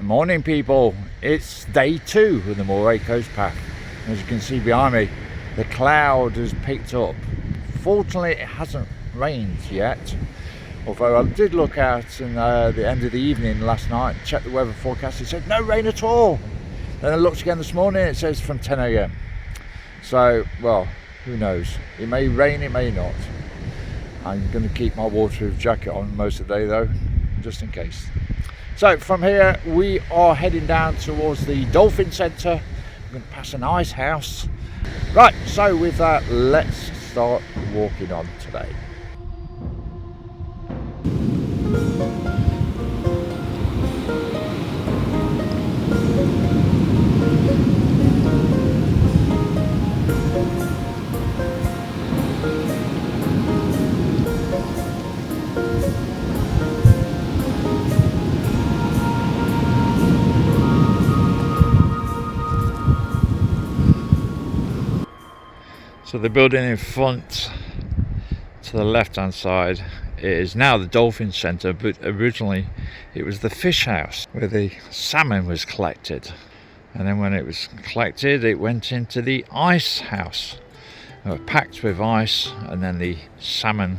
Morning people, it's day 2 of the Moray Coast Path. As you can see behind me, the cloud has picked up. Fortunately it hasn't rained yet, although I did look out in the end of the evening last night, checked the weather forecast, it said no rain at all. Then I looked again this morning, it says from 10 AM. So, well, who knows, it may rain, it may not. I'm going to keep my waterproof jacket on most of the day though, just in case. So from here we are heading down towards the Dolphin Centre. We're going to pass an ice house. Right, so with that, let's start walking on today. So the building in front to the left hand side is now the Dolphin Centre, but originally it was the fish house where the salmon was collected, and then when it was collected it went into the ice house, packed with ice, and then the salmon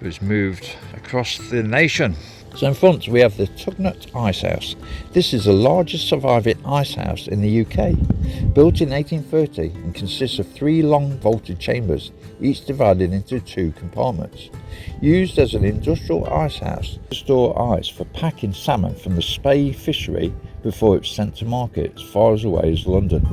was moved across the nation. So in front we have the Tugnet Ice House. This is the largest surviving ice house in the UK. Built in 1830 and consists of 3 long vaulted chambers, each divided into 2 compartments. Used as an industrial ice house to store ice for packing salmon from the Spey fishery before it's sent to market as far away as London.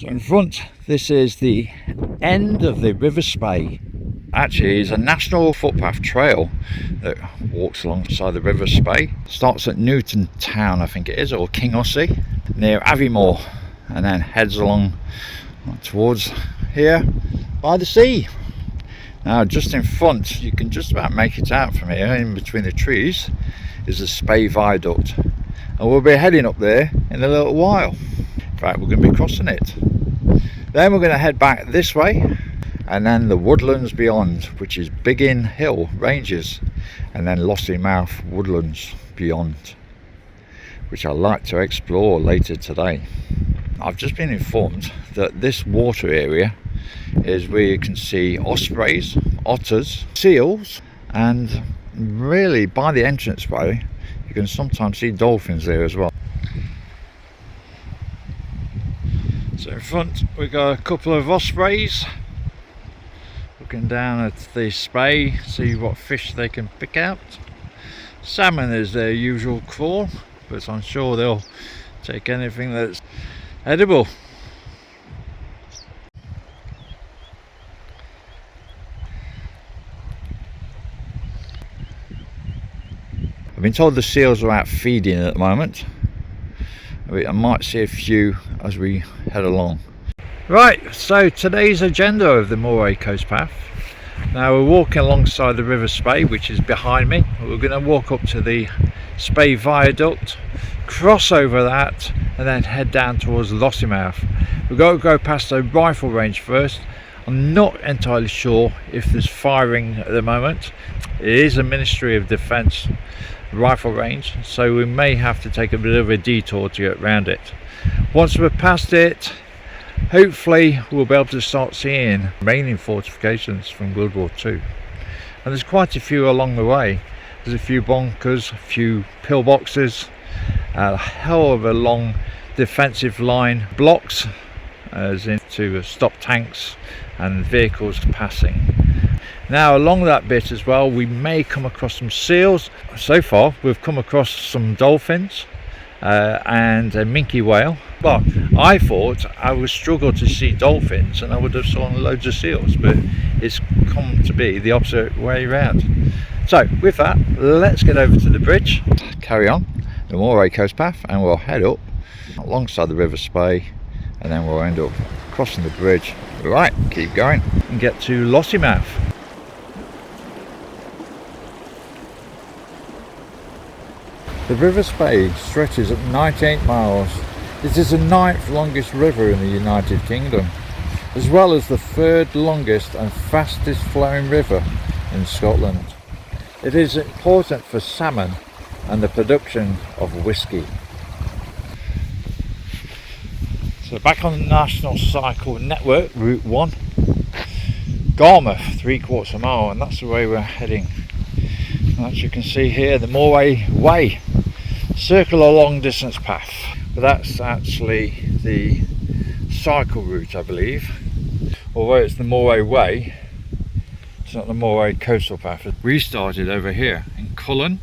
In front, this is the end of the River Spey. Actually, it's a national footpath trail that walks alongside the River Spey. Starts at Newton Town, I think it is, or Kingossie, near Aviemore, and then heads along towards here by the sea. Now, just in front, you can just about make it out from here, in between the trees, is the Spey viaduct. And we'll be heading up there in a little while. In fact, we're going to be crossing it. Then we're going to head back this way, and then the woodlands beyond, which is Biggin Hill Ranges, and then Lossiemouth woodlands beyond, which I'd like to explore later today. I've just been informed that this water area is where you can see ospreys, otters, seals, and really by the entranceway you can sometimes see dolphins there as well. So in front we got a couple of ospreys looking down at the Spey, see what fish they can pick out. Salmon is their usual crawl, but I'm sure they'll take anything that's edible. I've been told the seals are out feeding at the moment. I might see a few as we head along. Right, so today's agenda of the Moray Coast Path. Now we're walking alongside the River Spey, which is behind me. We're going to walk up to the Spey viaduct, cross over that, and then head down towards Lossiemouth. We've got to go past a rifle range first. I'm not entirely sure if there's firing at the moment. It is a Ministry of Defence rifle range, so we may have to take a bit of a detour to get around it. Once we're past it, hopefully we'll be able to start seeing remaining fortifications from World War II. And there's quite a few along the way. There's a few bunkers, a few pillboxes, a hell of a long defensive line blocks as in to stop tanks and vehicles passing. Now along that bit as well, we may come across some seals. So far we've come across some dolphins and a minke whale. Well, I thought I would struggle to see dolphins and I would have seen loads of seals, but it's come to be the opposite way around. So with that, let's get over to the bridge, carry on the Moray Coast Path, and we'll head up alongside the River Spey, and then we'll end up crossing the bridge. Right, keep going and get to Lossiemouth. The River Spey stretches at 98 miles. It is the 9th longest river in the United Kingdom, as well as the 3rd longest and fastest flowing river in Scotland. It is important for salmon and the production of whisky. So back on the National Cycle Network, Route 1, Garmouth, 3/4 mile, and that's the way we're heading. And as you can see here, the Moray Way, circle a long distance path, but that's actually the cycle route, I believe. Although it's the Moray Way, it's not the Moray Coastal Path. We started over here in Cullen.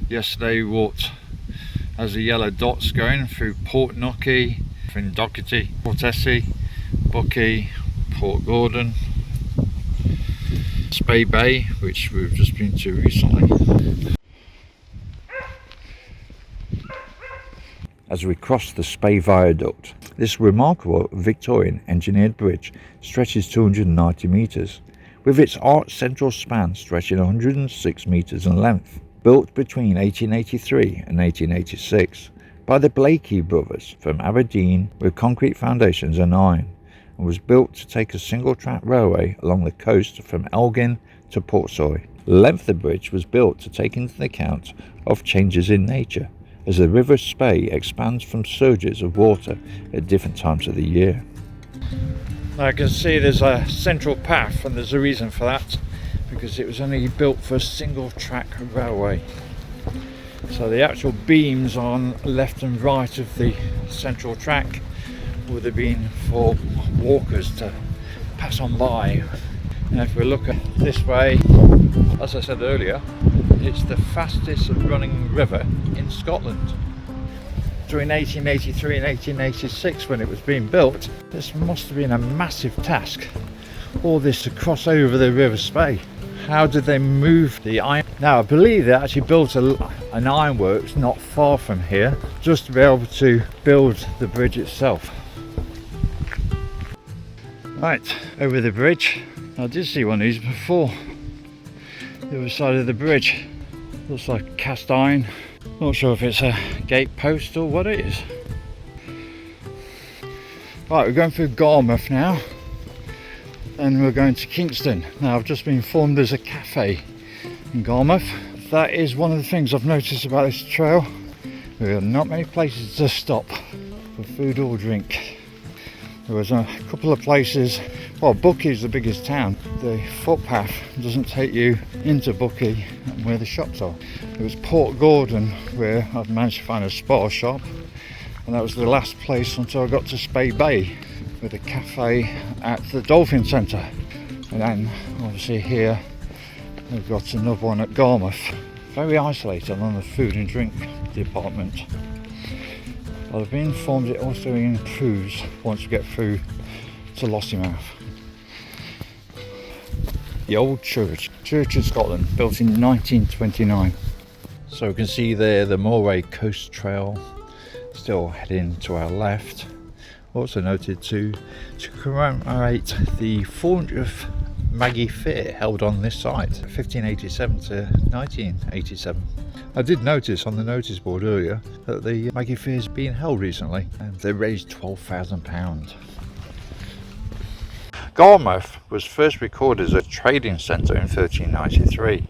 Yesterday we walked as the yellow dots going through Port Knocky, from Doherty, Portessie, Buckie, Port Gordon, Spey Bay, which we've just been to recently. As we cross the Spey viaduct, this remarkable Victorian engineered bridge stretches 290 metres, with its arched central span stretching 106 metres in length. Built between 1883 and 1886 by the Blakey brothers from Aberdeen with concrete foundations and iron, and was built to take a single track railway along the coast from Elgin to Portsoy. The length of the bridge was built to take into account of changes in nature, as the River Spey expands from surges of water at different times of the year. I can see there's a central path, and there's a reason for that, because it was only built for a single track railway. So the actual beams on left and right of the central track would have been for walkers to pass on by. And if we look at this way, as I said earlier, it's the fastest running river in Scotland. Between 1883 and 1886, when it was being built, this must have been a massive task, all this to cross over the River Spey. How did they move the iron? Now I believe they actually built an ironworks not far from here, just to be able to build the bridge itself. Right, over the bridge. I did see one of these before. The other side of the bridge. Looks like cast iron. Not sure if it's a gate post or what it is. Right, we're going through Garmouth now, and we're going to Kingston. Now I've just been informed there's a cafe in Garmouth. That is one of the things I've noticed about this trail. There are not many places to stop for food or drink. There was a couple of places. Well, Buckie is the biggest town. The footpath doesn't take you into Buckie and where the shops are. There was Port Gordon, where I've managed to find a spar shop, and that was the last place until I got to Spey Bay with a cafe at the Dolphin Centre. And then obviously here we've got another one at Garmouth. Very isolated on the food and drink department. I've been informed it also improves once we get through to Lossiemouth. The old church of Scotland, built in 1929. So we can see there the Moray Coast Trail, still heading to our left. Also noted to commemorate the 400th Maggie Fair held on this site, 1587 to 1987. I did notice on the notice board earlier that the Maggie Fair is being held recently, and they raised £12,000. Garmouth was first recorded as a trading centre in 1393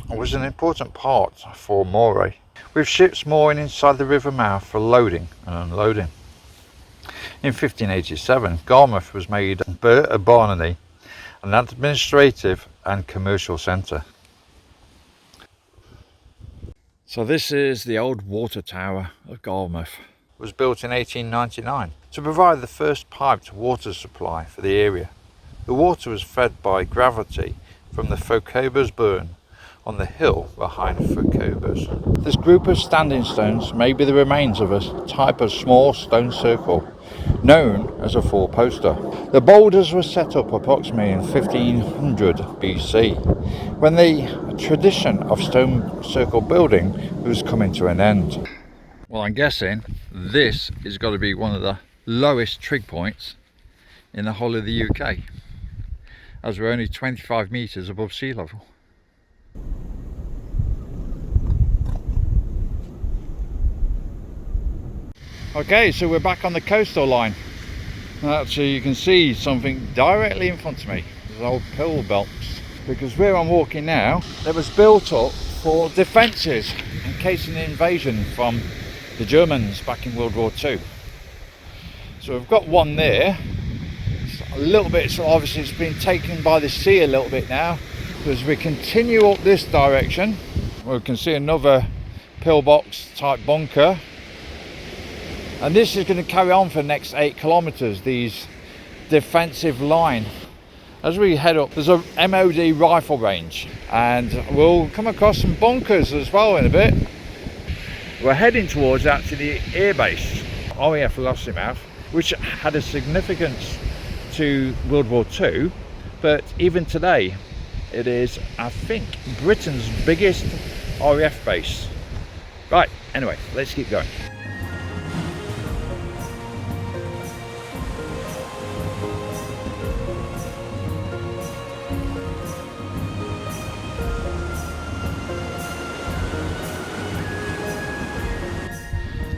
and was an important part for Moray, with ships mooring inside the river mouth for loading and unloading. In 1587, Garmouth was made a barony, an administrative and commercial centre. So this is the old water tower of Garmouth. It was built in 1899 to provide the first piped water supply for the area. The water was fed by gravity from the Focobers burn on the hill behind Focobers. This group of standing stones may be the remains of a type of small stone circle known as a four-poster. The boulders were set up approximately in 1500 BC, when the tradition of stone circle building was coming to an end. Well, I'm guessing this has got to be one of the lowest trig points in the whole of the UK, as we're only 25 metres above sea level. Okay, so we're back on the coastal line. Actually, you can see something directly in front of me. There's old pill belts. Because where I'm walking now, it was built up for defences in case of an invasion from the Germans back in World War II. So we've got one there. It's a little bit, so obviously it's been taken by the sea a little bit now. As we continue up this direction, we can see another pillbox type bunker. And this is going to carry on for the next 8 kilometres, these defensive line. As we head up, there's a MOD rifle range, and we'll come across some bunkers as well in a bit. We're heading towards actually the air base, RAF Lossiemouth, which had a significance to World War II, but even today it is, I think, Britain's biggest RAF base. Right, anyway, let's keep going.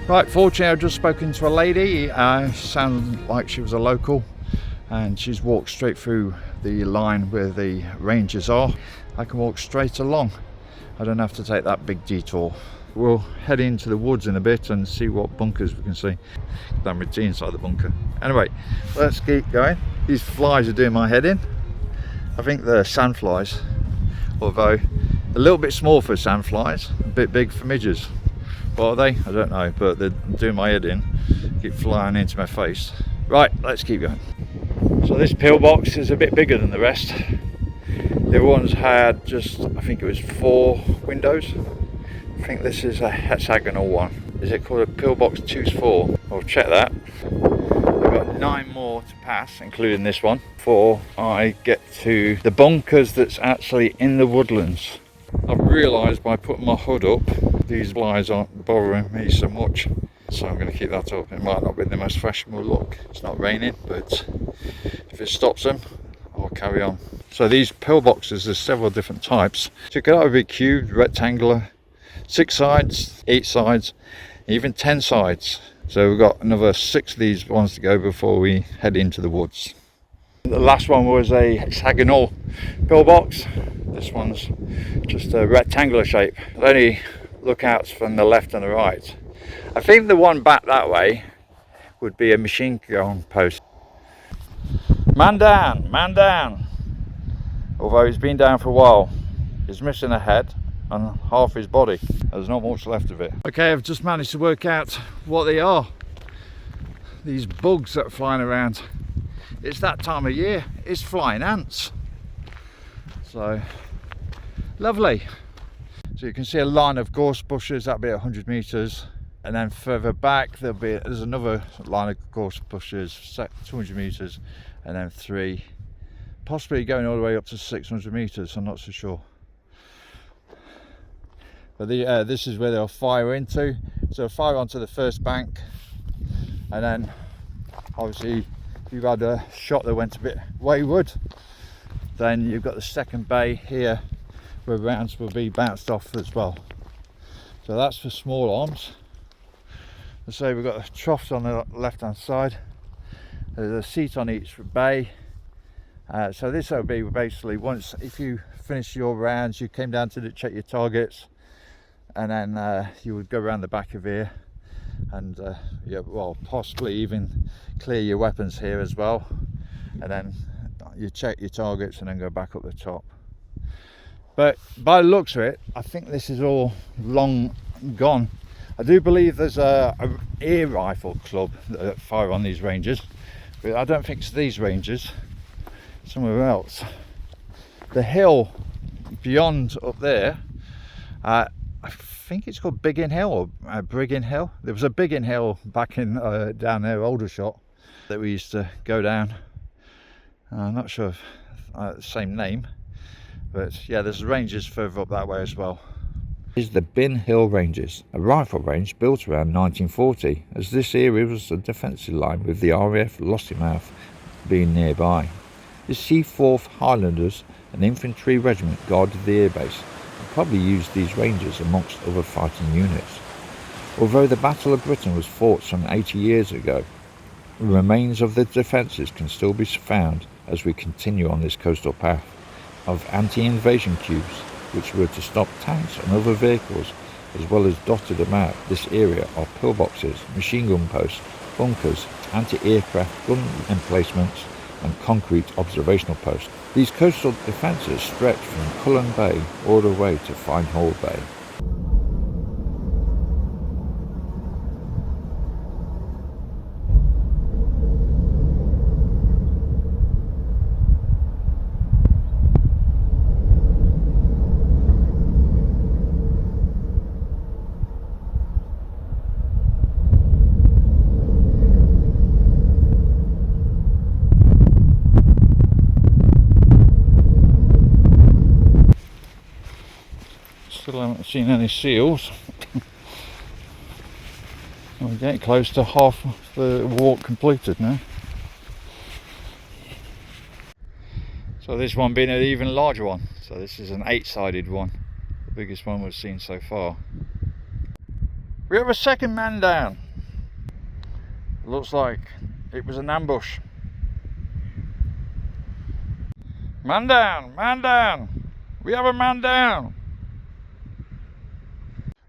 Right, fortunately I've just spoken to a lady, sounded like she was a local, and she's walked straight through the line where the rangers are. I can walk straight along, I don't have to take that big detour. We'll head into the woods in a bit and see what bunkers we can see. I'm routine inside the bunker. Anyway, let's keep going. These flies are doing my head in. I think they're sandflies, although a little bit small for sandflies, a bit big for midges. What are they? I don't know, but they're doing my head in, keep flying into my face. Right, let's keep going. So this pillbox is a bit bigger than the rest. The other ones had just, I think it was 4 windows. I think this is a hexagonal one. Is it called a pillbox 2-4? I'll check that. I've got 9 more to pass, including this one, before I get to the bunkers that's actually in the woodlands. I've realised by putting my hood up, these flies aren't bothering me so much, so I'm going to keep that up. It might not be the most fashionable look, it's not raining, but if it stops them, I'll carry on. So these pillboxes, there's several different types. So it could either be cubed, rectangular, 6 sides, 8 sides, even 10 sides. So we've got another 6 of these ones to go before we head into the woods. The last one was a hexagonal pillbox. This one's just a rectangular shape. Only lookouts from the left and the right. I think the one back that way would be a machine gun post. Man down, man down. Although he's been down for a while. He's missing a head and half his body. There's not much left of it. Okay, I've just managed to work out what they are. These bugs that are flying around. It's that time of year, it's flying ants. So, lovely. So you can see a line of gorse bushes, that'll be 100 metres. And then further back, there's another line of gorse bushes, 200 metres, and then 3. Possibly going all the way up to 600 metres, I'm not so sure. But this is where they'll fire into. So fire onto the first bank, and then obviously if you've had a shot that went a bit wayward, then you've got the second bay here where rounds will be bounced off as well. So that's for small arms. Let's say we've got the troughs on the left hand side. There's a seat on each bay, So this would be basically once, if you finish your rounds, you came down to check your targets, and then you would go around the back of here and yeah, well, possibly even clear your weapons here as well, and then you check your targets and then go back up the top. But by the looks of it, I think this is all long gone. I do believe there's a air rifle club that fire on these ranges, but I don't think it's these ranges, somewhere else. The hill beyond up there, I think it's called Biggin Hill or Briggin Hill. There was a Biggin Hill back in down there, Aldershot, that we used to go down. I'm not sure if the same name, but yeah, there's ranges further up that way as well. This is the Bin Hill Ranges, a rifle range built around 1940, as this area was a defensive line with the RAF Lossiemouth being nearby. The Seaforth Highlanders, an infantry regiment, guarded the airbase and probably used these ranges amongst other fighting units. Although the Battle of Britain was fought some 80 years ago, the remains of the defences can still be found as we continue on this coastal path, of anti-invasion cubes which were to stop tanks and other vehicles, as well as dotted about this area are pillboxes, machine gun posts, bunkers, anti-aircraft gun emplacements and concrete observational posts. These coastal defences stretch from Cullen Bay all the way to Finehall Bay. Still haven't seen any seals. We're getting close to half the walk completed now. So this one being an even larger one. So this is an 8-sided one, the biggest one we've seen so far. We have a second man down. Looks like it was an ambush. Man down, man down. We have a man down.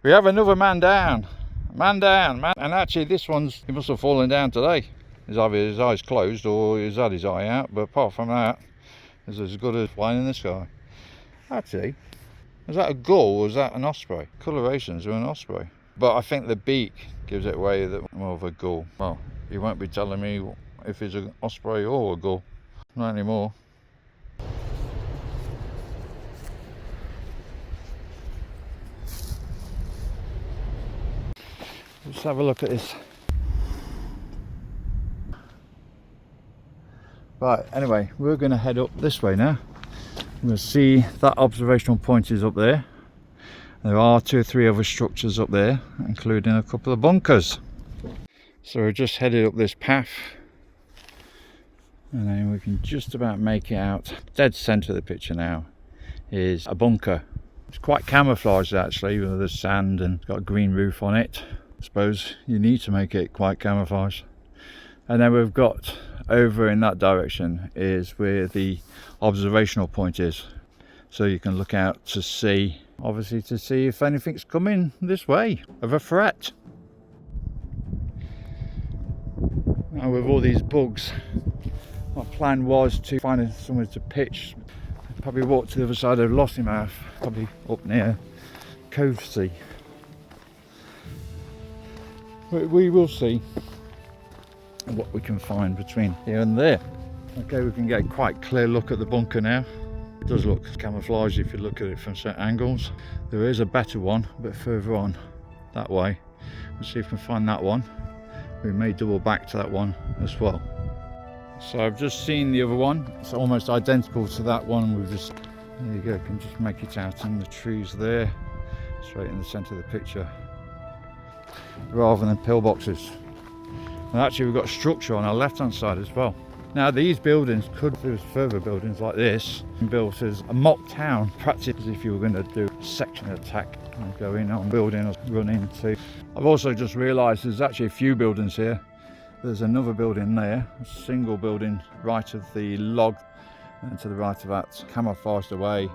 We have another man down. Man down, man. And actually this one's, he must have fallen down today. He's either his eyes closed or he's had his eye out, but apart from that, it's as good as flying in the sky. Actually, is that a gull or is that an osprey? Colorations are an osprey. But I think the beak gives it away that more of a gull. Well, he won't be telling me if it's an osprey or a gull. Not anymore. Let's have a look at this. Right, anyway, we're going to head up this way now. We'll see that observational point is up there. There are 2 or 3 other structures up there, including a couple of bunkers. So we're just headed up this path, and then we can just about make it out. Dead centre of the picture now is a bunker. It's quite camouflaged actually, with the sand and got a green roof on it. I suppose you need to make it quite camouflaged. And then we've got over in that direction is where the observational point is, so you can look out to see, obviously to see if anything's coming this way of a threat. Now with all these bugs, my plan was to find somewhere to pitch. I'd probably walk to the other side of Lossiemouth, probably up near Covesea. We will see what we can find between here and there. Okay, we can get a quite clear look at the bunker now. It does look camouflaged if you look at it from certain angles. There is a better one a bit further on that way. We'll see if we can find that one. We may double back to that one as well. So I've just seen the other one. It's almost identical to that one. We've just, there you go, you can just make it out in the trees there, straight in the centre of the picture, rather than pillboxes. And actually we've got a structure on our left hand side as well. Now these buildings could, if there was further buildings like this, built as a mock town, practice as if you were going to do a section attack and go in on building or run into. I've also just realised there's actually a few buildings here. There's another building there, a single building right of the log And to the right of that, camouflaged away,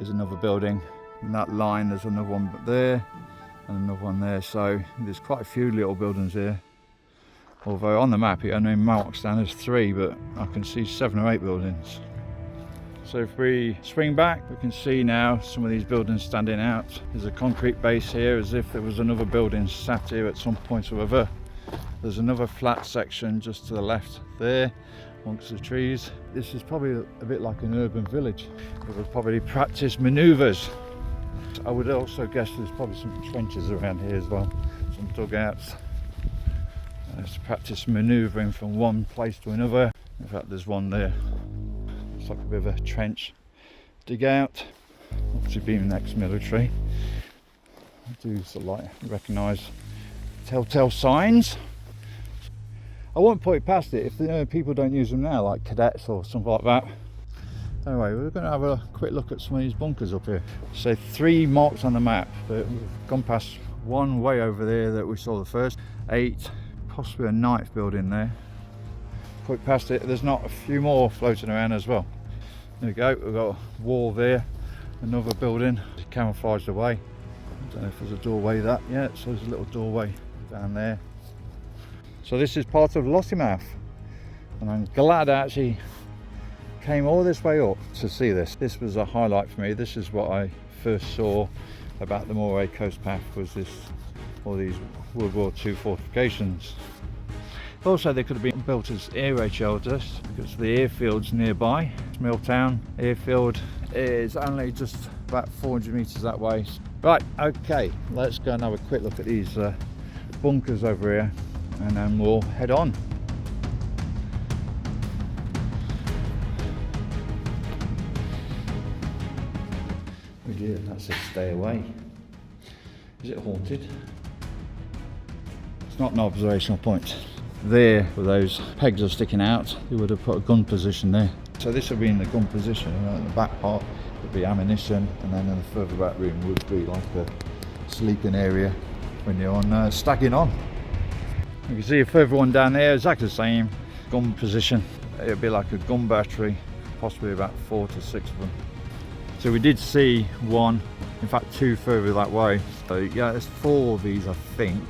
is another building. In that line there's another one there and another one there, so there's quite a few little buildings here. Although on the map it only marks down as 3, but I can see 7 or 8 buildings. So if we swing back, we can see now some of these buildings standing out. There's a concrete base here as if there was another building sat here at some point or other. There's another flat section just to the left there amongst the trees. This is probably a bit like an urban village. It would probably practice manoeuvres. I would also guess there's probably some trenches around here as well, some dugouts. To practice manoeuvring from one place to another. In fact, there's one there. It's like a bit of a trench dig out. Obviously being ex-military. I do sort of like recognise telltale signs. I won't put it past it if people don't use them now, like cadets or something like that. Anyway, we're going to have a quick look at some of these bunkers up here. So 3 marks on the map, but we've gone past one way over there that we saw the first. 8, possibly a 9th building there. Quick past it, there's not a few more floating around as well. There we go, we've got a wall there, another building camouflaged away. I don't know if there's a doorway that yet, so there's a little doorway down there. So this is part of Lossiemouth, and I'm glad I actually came all this way up to see this. This was a highlight for me. This is what I first saw about the Moray Coast Path, was this, all these World War II fortifications. Also, they could have been built as air raid shelters because the airfield's nearby. Milltown airfield is only just about 400 metres that way. Right, okay, let's go and have a quick look at these bunkers over here, and then we'll head on. Oh dear, that says stay away. Is it haunted? It's not an observational point. There, where those pegs are sticking out, they would have put a gun position there. So this would be in the gun position, and the back part would be ammunition, and then in the further back room would be like a sleeping area when you're on stagging on. You can see a further one down there, exactly the same gun position. It would be like a gun battery, possibly about 4 to 6 of them. So we did see one, in fact 2 further that way. So yeah, there's 4 of these I think.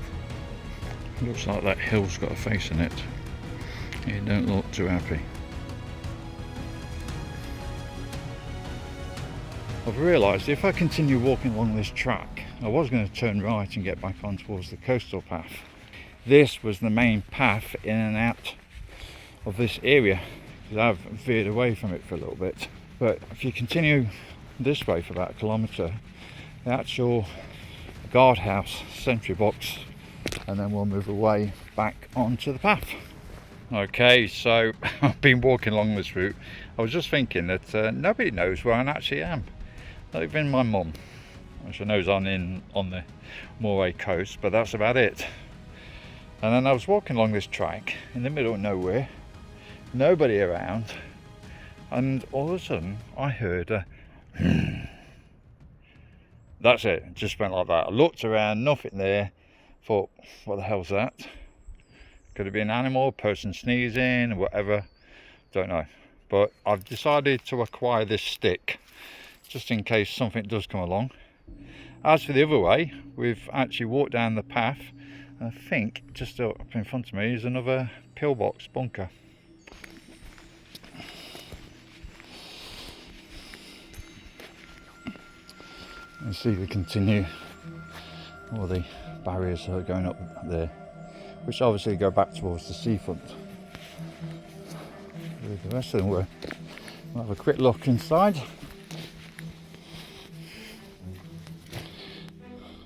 Looks like that hill's got a face in it. It don't look too happy. I've realised if I continue walking along this track, I was going to turn right and get back on towards the coastal path. This was the main path in and out of this area, because I've veered away from it for a little bit. But if you continue this way for about 1 kilometre, the actual guardhouse sentry box, and then we'll move away back onto the path. Okay, so I've been walking along this route. I was just thinking that nobody knows where I actually am. Not even my mum, which I know is on the Moray coast, but that's about it. And then I was walking along this track in the middle of nowhere, nobody around, and all of a sudden I heard a that's it, just went like that. I looked around, nothing there. Thought, what the hell's that? Could it be an animal, person sneezing, or whatever? Don't know. But I've decided to acquire this stick just in case something does come along. As for the other way, we've actually walked down the path. I think just up in front of me is another pillbox bunker. You see we continue all the barriers are going up there, which obviously go back towards the seafront. The rest of them we'll have a quick look inside.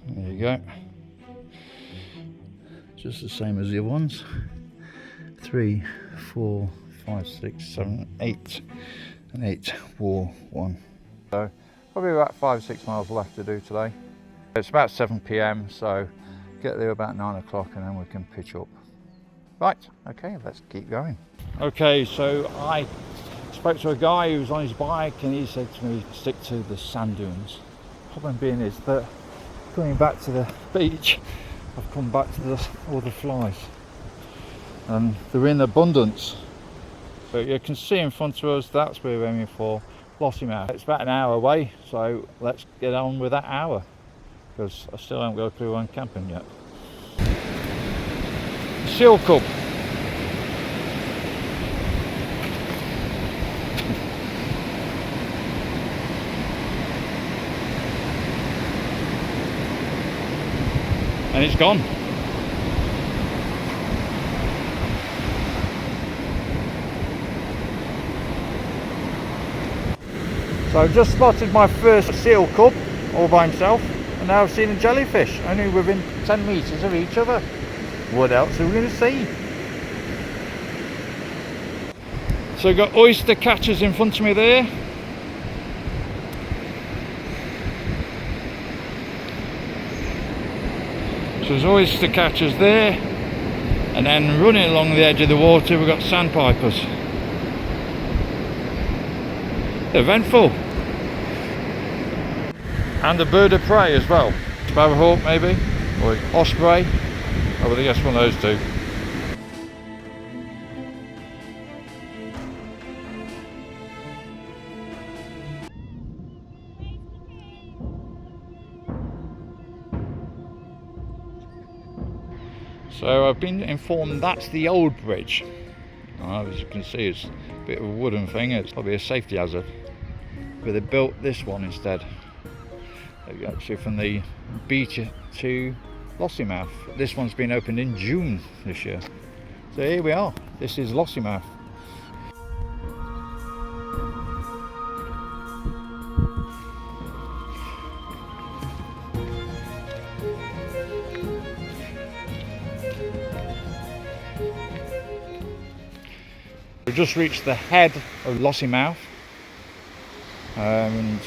There you go. Just the same as the other ones. 3, 4, 5, 6, 7, 8, and 8 wall 1. So probably about 5 or 6 miles left to do today. It's about 7 PM, so get there about 9 o'clock and then we can pitch up. Right, okay, let's keep going. Okay, so I spoke to a guy who was on his bike and he said to me stick to the sand dunes. Problem being is that coming back to the beach, I've come back to all the flies, and they're in abundance. But you can see in front of us, that's where we're aiming for, Lossiemouth. It's about an hour away, so let's get on with that hour, because I still haven't got a clue on camping yet. Seal Cub. And it's gone. So I've just spotted my first seal cub all by himself, and now I've seen a jellyfish only within 10 metres of each other. What else are we going to see? So we've got oyster catchers in front of me there. So there's oyster catchers there, and then running along the edge of the water we've got sandpipers. Eventful. And a bird of prey as well. Sparrowhawk maybe, or osprey. I would guess one of those two. So I've been informed that's the old bridge. As you can see, it's a bit of a wooden thing. It's probably a safety hazard. But they built this one instead. Actually from the beach to Lossiemouth. This one's been opened in June this year. So here we are. This is Lossiemouth. We've just reached the head of Lossiemouth, and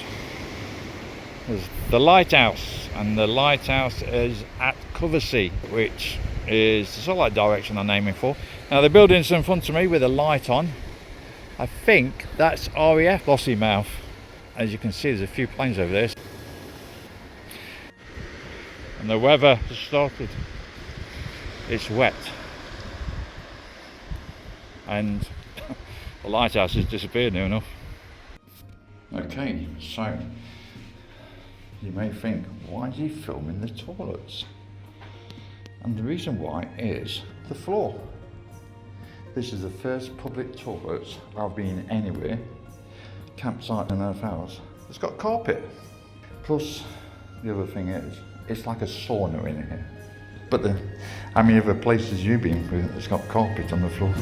there's the lighthouse, and the lighthouse is at Coversea, which is the sort of like direction I'm aiming for. Now the building's in front of me with a light on. I think that's RAF Lossiemouth. As you can see, there's a few planes over there. And the weather has started. It's wet. And the lighthouse has disappeared near enough. Okay, so you may think, why is he filming the toilets? And the reason why is the floor. This is the first public toilet I've been anywhere, campsite and earth house. It's got carpet. Plus, the other thing is, it's like a sauna in here. But how many other places you've been with, it's got carpet on the floor?